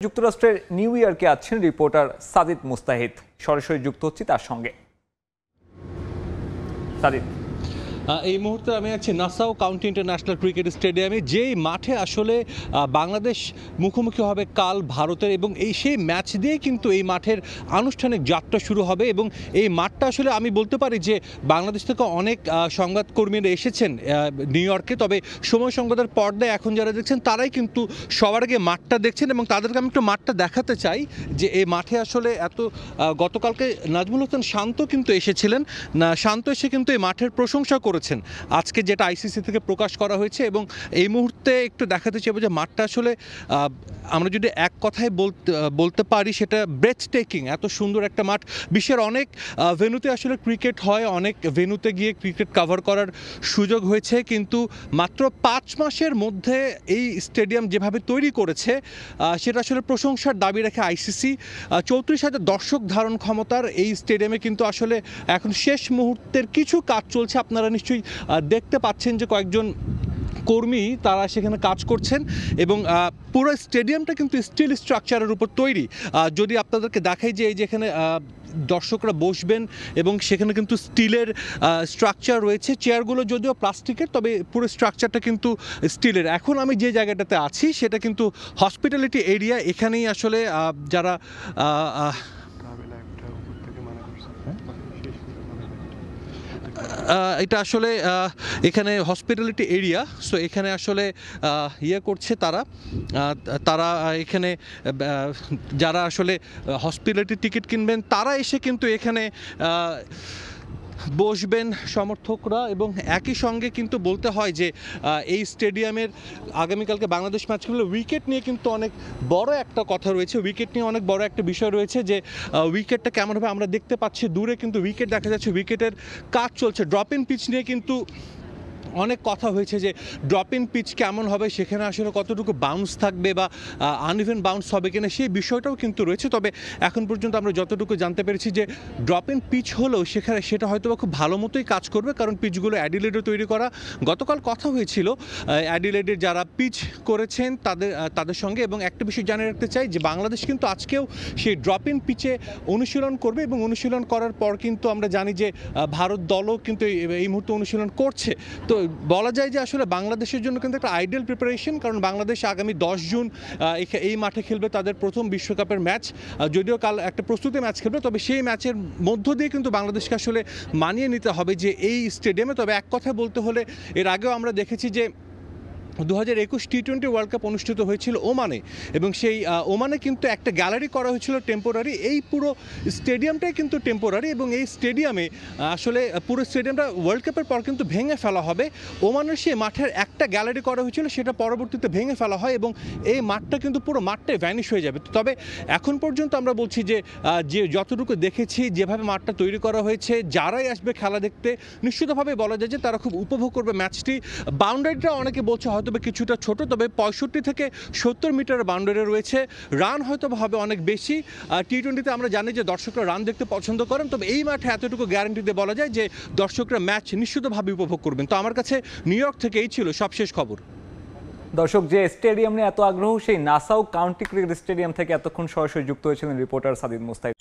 যুক্তরাষ্ট্রের নিউ ইয়র্কে আছেন রিপোর্টার সাদিদ মুস্তাহিদ। সরাসরি যুক্ত হচ্ছি তার সঙ্গে। সাদিদ, এই মুহূর্তে আমি আছি নাসাউ কাউন্টি ইন্টারন্যাশনাল ক্রিকেট স্টেডিয়ামে, যেই মাঠে আসলে বাংলাদেশ মুখোমুখি হবে কাল ভারতের, এবং সেই ম্যাচ দিয়ে কিন্তু এই মাঠের আনুষ্ঠানিক যাত্রা শুরু হবে। এবং এই মাঠটা আসলে আমি বলতে পারি যে বাংলাদেশ থেকে অনেক সংবাদকর্মীরা এসেছেন নিউ ইয়র্কে, তবে সময় সংবাদের পর্দায় এখন যারা দেখছেন তারাই কিন্তু সবার আগে মাঠটা দেখছেন, এবং তাদেরকে আমি একটু মাঠটা দেখাতে চাই যে এই মাঠে আসলে গতকালকে নাজমুল হোসেন শান্ত কিন্তু এসেছিলেন। শান্ত এসে কিন্তু এই মাঠের প্রশংসা করেছেন আজকে, যেটা আইসিসি থেকে প্রকাশ করা হয়েছে। এবং এই মুহূর্তে একটু দেখাতে চাইবো যে মাঠটা আসলে আমরা যদি এক কথায় বলতে পারি সেটা ব্রেথ টেকিং। এত সুন্দর একটা মাঠ। বিশ্বের অনেক ভেন্যুতে আসলে ক্রিকেট হয়, অনেক ভেন্যুতে গিয়ে ক্রিকেট কভার করার সুযোগ হয়েছে, কিন্তু মাত্র 5 মাসের মধ্যে এই স্টেডিয়াম যেভাবে তৈরি করেছে সেটা আসলে প্রশংসার দাবি রাখে আইসিসি। 34,000 দর্শক ধারণ ক্ষমতার এই স্টেডিয়ামে কিন্তু আসলে এখন শেষ মুহূর্তের কিছু কাজ চলছে। আপনারা নিশ্চয়ই দেখতে পাচ্ছেন যে কয়েকজন কর্মী তারা সেখানে কাজ করছেন, এবং পুরো স্টেডিয়ামটা কিন্তু স্টিল স্ট্রাকচারের উপর তৈরি। যদি আপনাদেরকে দেখাই যে এই যেখানে দর্শকরা বসবেন, এবং সেখানে কিন্তু স্টিলের স্ট্রাকচার রয়েছে। চেয়ারগুলো যদিও প্লাস্টিকের, তবে পুরো স্ট্রাকচারটা কিন্তু স্টিলের। এখন আমি যে জায়গাটাতে আছি সেটা কিন্তু হসপিটালিটি এরিয়া। এখানেই আসলে যারা এটা আসলে এখানে হসপিটালিটি এরিয়া, সো এখানে আসলে করছে তারা এখানে যারা আসলে হসপিটালিটি টিকিট কিনবেন তারা এসে কিন্তু এখানে বসবেন সমর্থকরা। এবং একই সঙ্গে কিন্তু বলতে হয় যে এই স্টেডিয়ামের আগামীকালকে বাংলাদেশ ম্যাচ খেললে উইকেট নিয়ে কিন্তু অনেক বড় একটা কথা রয়েছে। উইকেট নিয়ে অনেক বড় একটা বিষয় রয়েছে যে উইকেটটা কেমন হবে। আমরা দেখতে পাচ্ছি দূরে কিন্তু উইকেট দেখা যাচ্ছে, উইকেটের কাজ চলছে। ড্রপ ইন পিচ নিয়ে কিন্তু অনেক কথা হয়েছে যে ড্রপ ইন পিচ কেমন হবে, সেখানে আসলে কতটুকু বাউন্স থাকবে বা আনইভেন বাউন্স হবে কিনা, সেই বিষয়টাও কিন্তু রয়েছে। তবে এখন পর্যন্ত আমরা যতটুকু জানতে পেরেছি যে ড্রপ ইন পিচ হলেও সেটা হয়তো খুব ভালো মতোই কাজ করবে, কারণ পিচগুলো অ্যাডিলেডে তৈরি করা। গতকাল কথা হয়েছিল অ্যাডিলেডের যারা পিচ করেছেন তাদের সঙ্গে। এবং একটা বিষয় জানিয়ে রাখতে চাই যে বাংলাদেশ কিন্তু আজকেও সেই ড্রপ ইন পিচে অনুশীলন করবে, এবং অনুশীলন করার পর কিন্তু আমরা জানি যে ভারত দলও কিন্তু এই মুহূর্তে অনুশীলন করছে। তো বলা যায় যে আসলে বাংলাদেশের জন্য কিন্তু একটা আইডিয়াল প্রিপারেশন, কারণ বাংলাদেশ আগামী 10 জুন এই মাঠে খেলবে তাদের প্রথম বিশ্বকাপের ম্যাচ। যদিও কাল একটা প্রস্তুতি ম্যাচ খেলবে, তবে সেই ম্যাচের মধ্য দিয়ে কিন্তু বাংলাদেশকে আসলে মানিয়ে নিতে হবে যে এই স্টেডিয়ামে। তবে এক কথা বলতে হলে এর আগেও আমরা দেখেছি যে 2021 টি-20 ওয়ার্ল্ড কাপ অনুষ্ঠিত হয়েছিল ওমানে, এবং সেই ওমানে কিন্তু একটা গ্যালারি করা হয়েছিল টেম্পোরারি। এই পুরো স্টেডিয়ামটাই কিন্তু টেম্পোরারি, এবং এই স্টেডিয়ামে আসলে পুরো স্টেডিয়ামটা ওয়ার্ল্ড কাপের পর কিন্তু ভেঙে ফেলা হবে। ওমানের সেই মাঠের একটা গ্যালারি করা হয়েছিল, সেটা পরবর্তীতে ভেঙে ফেলা হয়, এবং এই মাঠটা কিন্তু পুরো মাঠটাই ভ্যানিশ হয়ে যাবে। তবে এখন পর্যন্ত আমরা বলছি যে যতটুকু দেখেছি, যেভাবে মাঠটা তৈরি করা হয়েছে, যারাই আসবে খেলা দেখতে নিশ্চিতভাবে বলা যায় যে তারা খুব উপভোগ করবে ম্যাচটি। বাউন্ডারিটা অনেকে বলছে হয়তো কিছুটা ছোট, তবে 65 থেকে 70 মিটার বাউন্ডারি রয়েছে। রান হয়তো হবে অনেক বেশি। টি-20তে আমরা জানি যে দর্শকরা রান দেখতে পছন্দ করেন, তবে এই মাঠে এতটুকু গ্যারান্টি দিয়ে বলা যায় যে দর্শকরা ম্যাচ নিশ্চিতভাবে উপভোগ করবেন। তো আমার কাছে নিউ ইয়র্ক থেকে এই ছিল সবশেষ খবর। দর্শক, যে স্টেডিয়াম নিয়ে এত আগ্রহ, সেই নাসাউ কাউন্টি ক্রিকেট স্টেডিয়াম থেকে এতক্ষণ সরাসরি যুক্ত হয়েছিলেন রিপোর্টার সাদিদ মুস্তাহিদ।